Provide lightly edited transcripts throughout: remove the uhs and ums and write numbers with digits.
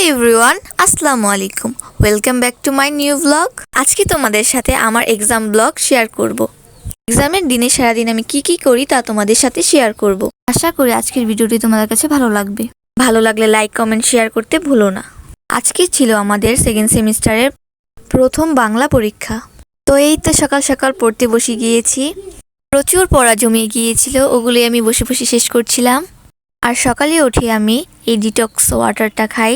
Everyone, আসসালামু আলাইকুম। Welcome back to my new blog. আজকে তোমাদের সাথে আমার এক্সাম ব্লগ শেয়ার করব। এক্সামের দিনে সারাদিন আমি কি করি তা তোমাদের সাথে শেয়ার করব। আশা করি আজকের ভিডিওটি তোমাদের কাছে ভালো লাগবে। ভালো লাগলে লাইক, কমেন্ট, শেয়ার করতে ভুলো না। আজকে ছিল আমাদের সেকেন্ড সেমিস্টারের প্রথম বাংলা পরীক্ষা। তো এই তো সকাল সকাল পড়তে বসে গিয়েছি। প্রচুর পড়া জমিয়ে গিয়েছিল, ওগুলি আমি বসে বসে শেষ করছিলাম। আর সকালে উঠে আমি এই ডিটক্স ওয়াটারটা খাই।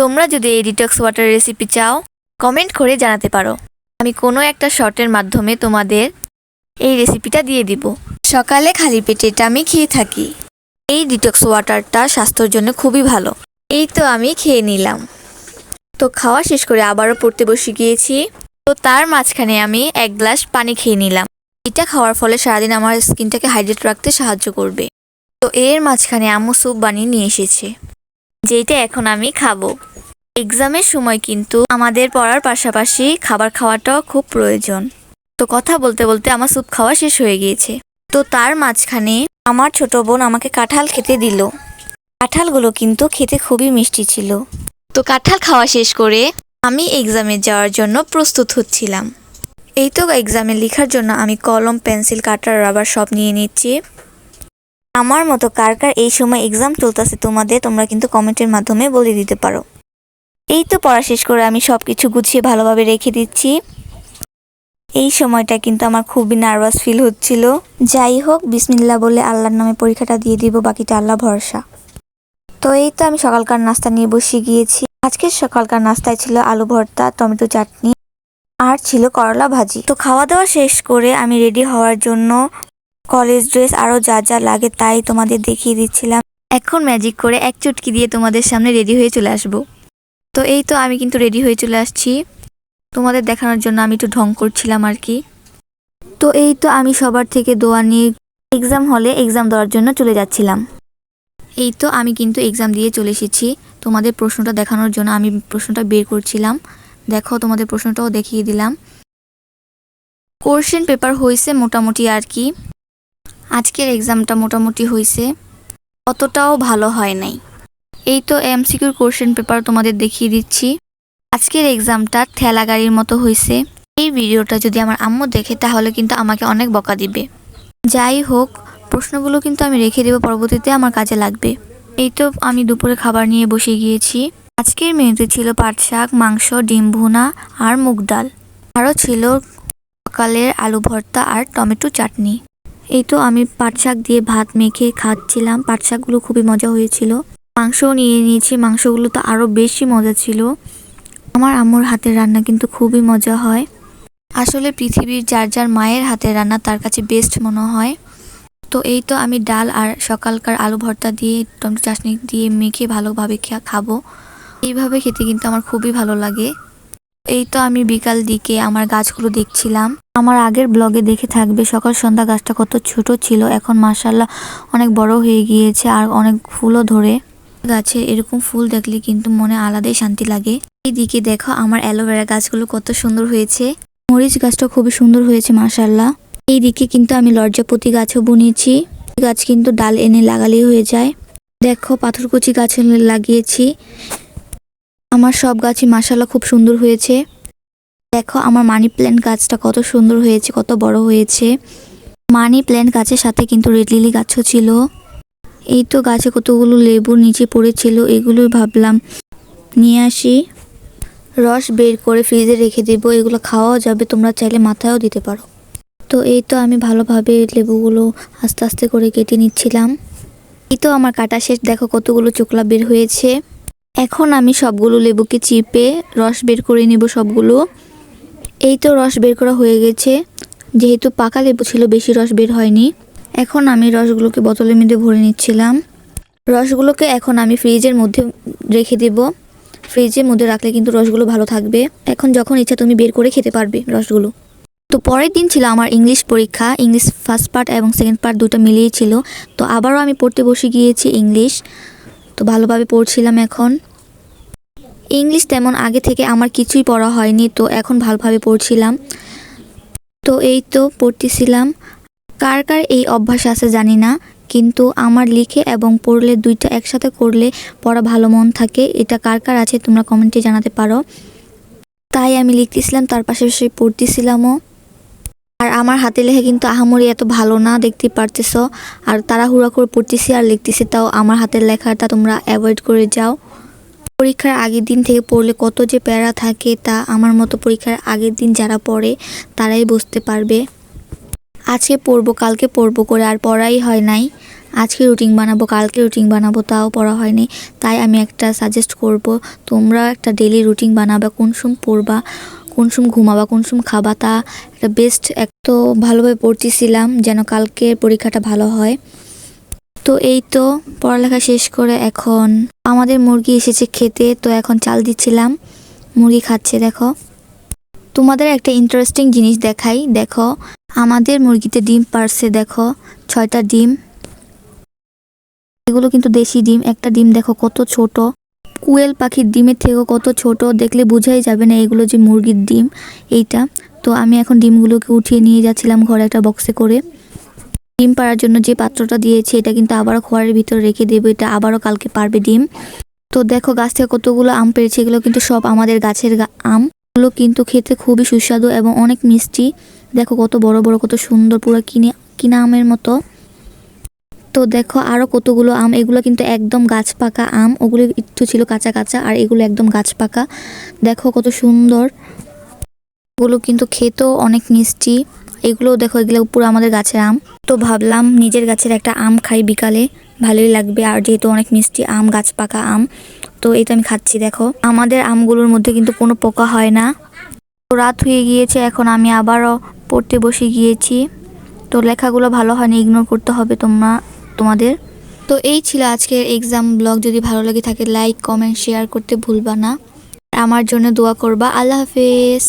তোমরা যদি এই ডিটক্স ওয়াটার রেসিপি চাও, কমেন্ট করে জানাতে পারো। আমি কোনো একটা শর্টের মাধ্যমে তোমাদের এই রেসিপিটা দিয়ে দিব। সকালে খালি পেটে এটা আমি খেয়ে থাকি। এই ডিটক্স ওয়াটারটা স্বাস্থ্যের জন্য খুবই ভালো। এই তো আমি খেয়ে নিলাম। তো খাওয়া শেষ করে আবারও পড়তে বসে গিয়েছি। তো তার মাঝখানে আমি 1 গ্লাস পানি খেয়ে নিলাম। এটা খাওয়ার ফলে সারাদিন আমার স্কিনটাকে হাইড্রেট রাখতে সাহায্য করবে। তো এর মাঝখানে আম্মু স্যুপ বানিয়ে নিয়ে এসেছে, যেটা এখন আমি খাবো। এক্সামের সময় কিন্তু আমাদের পড়ার পাশাপাশি খাবার খাওয়াটাও খুব প্রয়োজন। তো কথা বলতে বলতে আমার স্যুপ খাওয়া শেষ হয়ে গিয়েছে। তো তার মাঝখানে আমার ছোট বোন আমাকে কাঁঠাল খেতে দিল। কাঁঠালগুলো কিন্তু খেতে খুবই মিষ্টি ছিল। তো কাঁঠাল খাওয়া শেষ করে আমি এক্সামে যাওয়ার জন্য প্রস্তুত হচ্ছিলাম। এই তো এক্সামে লেখার জন্য আমি কলম, পেন্সিল, কাটার, রাবার সব নিয়ে নিচ্ছি। আমার মতো কার কার এই সময় এক্সাম চলতেছে তোমরা কিন্তু কমেন্টের মাধ্যমে বলে দিতে পারো। এই তো পড়া শেষ করে আমি সব কিছু গুছিয়ে ভালোভাবে রেখে দিচ্ছি। এই সময়টা কিন্তু আমার খুবই নার্ভাস ফিল হচ্ছিল। যাই হোক, বিসমিল্লাহ বলে আল্লাহর নামে পরীক্ষাটা দিয়ে দিব, বাকিটা আল্লাহ ভরসা। তো এই তো আমি সকালকার নাস্তা নিয়ে বসে গিয়েছি। আজকের সকালকার নাস্তায় ছিল আলু ভর্তা, টমেটো চাটনি আর ছিল করলা ভাজি। তো খাওয়া দাওয়া শেষ করে আমি রেডি হওয়ার জন্য কলেজ ড্রেস আরও যা যা লাগে তাই তোমাদের দেখিয়ে দিচ্ছিলাম। এখন ম্যাজিক করে এক চুটকি দিয়ে তোমাদের সামনে রেডি হয়ে চলে আসবো। তো এই তো আমি কিন্তু রেডি হয়ে চলে আসছি। তোমাদের দেখানোর জন্য আমি একটু ঢং করছিলাম আর কি। তো এই তো আমি সবার থেকে দোয়া নিয়ে এক্সাম হলে এক্সাম দেওয়ার জন্য চলে যাচ্ছিলাম। এই তো আমি কিন্তু এক্সাম দিয়ে চলে এসেছি। তোমাদের প্রশ্নটা দেখানোর জন্য আমি প্রশ্নটা বের করছিলাম। দেখো, তোমাদের প্রশ্নটাও দেখিয়ে দিলাম। কোশ্চেন পেপার হয়েছে মোটামুটি আর কি। আজকের এক্সামটা মোটামুটি হয়েছে, অতটাও ভালো হয় নাই। এই তো এমসিকিউর কোশ্চেন পেপার তোমাদের দেখিয়ে দিচ্ছি। আজকের এক্সামটা ঠেলা গাড়ির মতো হয়েছে। এই ভিডিওটা যদি আমার আম্মু দেখে তাহলে কিন্তু আমাকে অনেক বকা দিবে। যাই হোক, প্রশ্নগুলো কিন্তু আমি রেখে দেবো, পরবর্তীতে আমার কাজে লাগবে। এই তো আমি দুপুরে খাবার নিয়ে বসে গিয়েছি। আজকের মেনুতে ছিল পাট শাক, মাংস, ডিম ভুনা আর মুগ ডাল। আরও ছিল সকালের আলু ভর্তা আর টমেটো চাটনি। এই তো আমি পাট শাক দিয়ে ভাত মেখে খাচ্ছিলাম। পাট শাকগুলো খুবই মজা হয়েছিল। মাংসও নিয়ে নিয়েছি, মাংসগুলো তো আরও বেশি মজা ছিল। আমার আম্মুর হাতের রান্না কিন্তু খুবই মজা হয়। আসলে পৃথিবীর যার যার মায়ের হাতের রান্না তার কাছে বেস্ট মনে হয়। তো এই তো আমি ডাল আর সকালকার আলু ভর্তা দিয়ে টমেটো চাটনি দিয়ে মেখে ভালোভাবে খাবো। এইভাবে খেতে কিন্তু আমার খুবই ভালো লাগে। এই তো আমি বিকাল দিকে আমার গাছগুলো দেখছিলাম। আমার আগের ব্লগে দেখে থাকবে সকাল সন্ধ্যা গাছটা কত ছোট ছিল, এখন মাশাআল্লাহ অনেক বড় হয়ে গিয়েছে আর অনেক ফুলও ধরে। গাছে এরকম ফুল দেখলে কিন্তু মনে আলাদাই শান্তি লাগে। এইদিকে দেখো আমার অ্যালোভেরা গাছগুলো কত সুন্দর হয়েছে। মরিচ গাছটা খুবই সুন্দর হয়েছে মাশাআল্লাহ। এইদিকে কিন্তু আমি লজ্জাপতি গাছও বুনিয়েছি। গাছ কিন্তু ডাল এনে লাগালেই হয়ে যায়। দেখো পাথরকুচি গাছ লাগিয়েছি। আমার সব গাছই মাশাআল্লাহ খুব সুন্দর হয়েছে। দেখো আমার মানি প্ল্যান্ট গাছটা কত সুন্দর হয়েছে, কত বড় হয়েছে। মানি প্ল্যান্ট গাছের সাথে কিন্তু রেড লিলি গাছও ছিল। এই তো গাছে কতগুলো লেবু নিচে পড়েছিল, এগুলোই ভাবলাম নিয়ে আসি, রস বের করে ফ্রিজে রেখে দেবো। এগুলো খাওয়াও যাবে, তোমরা চাইলে মাথায়ও দিতে পারো। তো এই তো আমি ভালোভাবে লেবুগুলো আস্তে আস্তে করে কেটে নিচ্ছিলাম। এই তো আমার কাটা শেষ। দেখো কতগুলো চোকলা বের হয়েছে। এখন আমি সবগুলো লেবুকে চিপে রস বের করে নিব সবগুলো। এই তো রস বের করা হয়ে গেছে। যেহেতু পাকা লেবু ছিল বেশি রস বের হয়নি। এখন আমি রসগুলোকে বোতলের মধ্যে ভরে নিচ্ছিলাম। রসগুলোকে এখন আমি ফ্রিজের মধ্যে রেখে দেব। ফ্রিজের মধ্যে রাখলে কিন্তু রসগুলো ভালো থাকবে। এখন যখন ইচ্ছা তুমি বের করে খেতে পারবে রসগুলো। তো পরের দিন ছিল আমার ইংলিশ পরীক্ষা। ইংলিশ ফার্স্ট পার্ট এবং সেকেন্ড পার্ট দুটো মিলিয়ে ছিল। তো আবারও আমি পড়তে বসে গিয়েছি ইংলিশ। তো ভালোভাবে পড়ছিলাম। এখন ইংলিশ তেমন আগে থেকে আমার কিছুই পড়া হয়নি, তো এখন ভালোভাবে পড়ছিলাম। তো এই তো পড়তেছিলাম। কার কার এই অভ্যাস আছে জানি না, কিন্তু আমার লিখে এবং পড়লে দুইটা একসাথে করলে পড়া ভালো মন থাকে। এটা কার কার আছে তোমরা কমেন্টে জানাতে পারো। তাই আমি লিখতেছিলাম, তার পাশাপাশি পড়তেছিলামও। আর আমার হাতে লেখা কিন্তু আহামরি এত ভালো না, দেখতে পারতেছো। আর তাড়াহুড়া করে পড়তেছি আর লিখতেছি, তাও আমার হাতের লেখাটা তোমরা অ্যাভয়েড করে যাও। পরীক্ষার আগের দিন থেকে পড়লে কত যে প্যারা থাকে তা আমার মতো পরীক্ষার আগের দিন যারা পড়ে তারাই বুঝতে পারবে। আজকে পড়বো কালকে পড়বো করে আর পড়াই হয় নাই। আজকে রুটিন বানাবো কালকে রুটিন বানাবো তাও পড়া হয়নি। তাই আমি একটা সাজেস্ট করব, তোমরা একটা ডেলি রুটিন বানাবা, কোন সময় পড়বা, কোন সময় ঘুমাবা, কোন সময় খাবা, তা একটা বেস্ট তো ভালোভাবে পড়তেছিলাম যেন কালকে পরীক্ষাটা ভালো হয়। তো এই তো পড়ালেখা শেষ করে এখন আমাদের মুরগি এসেছে খেতে, তো এখন চাল দিচ্ছিলাম, মুরগি খাচ্ছে। দেখো তোমাদের একটা ইন্টারেস্টিং জিনিস দেখাই, দেখো আমাদের মুরগিতে ডিম পারছে, দেখো 6টা ডিম। এগুলো কিন্তু দেশি ডিম, একটা ডিম দেখো কত ছোট, কুয়েল পাখির ডিমের থেকেও কত ছোট, দেখলে বোঝাই যাবে না এগুলো যে মুরগির ডিম এইটা। তো আমি এখন ডিমগুলোকে উঠিয়ে নিয়ে যাচ্ছিলাম ঘরে একটা বক্সে করে। ডিম পাড়ার জন্য যে পাত্রটা দিয়েছি এটা কিন্তু আবারও খোয়ারের ভিতরে রেখে দেবো, এটা আবারও কালকে পারবে ডিম। তো দেখো গাছ থেকে কতগুলো আম পেড়েছে, এগুলো কিন্তু সব আমাদের গাছের আম। এগুলো কিন্তু খেতে খুবই সুস্বাদু এবং অনেক মিষ্টি। দেখো কত বড় বড়, কত সুন্দর, পুরো কিনা আমের মতো। তো দেখো আরো কতগুলো আম, এগুলো কিন্তু একদম গাছ পাকা আম, ওগুলো একটু ছিল কাঁচা কাঁচা, আর এগুলো একদম গাছ পাকা। দেখো কত সুন্দর, এগুলো কিন্তু খেতেও অনেক মিষ্টি। এগুলো দেখো, এগুলো পুরো আমাদের গাছের আম। তো ভাবলাম নিজের গাছের একটা আম খাই বিকালে, ভালোই লাগবে। আর যেহেতু অনেক মিষ্টি আম, গাছ পাকা আম, তো এই তো আমি খাচ্ছি। দেখো আমাদের আমগুলোর মধ্যে কিন্তু কোনো পোকা হয় না। তো রাত হয়ে গিয়েছে, এখন আমি আবারও পড়তে বসে গিয়েছি। তো লেখাগুলো ভালো হয়নি, ইগনোর করতে হবে তোমাদের। তো এই ছিল আজকের এক্সাম ব্লগ। যদি ভালো লাগে থাকে লাইক কমেন্ট শেয়ার করতে ভুলবা না। আমার জন্য দোয়া করবা। আল্লাহ হাফেজ।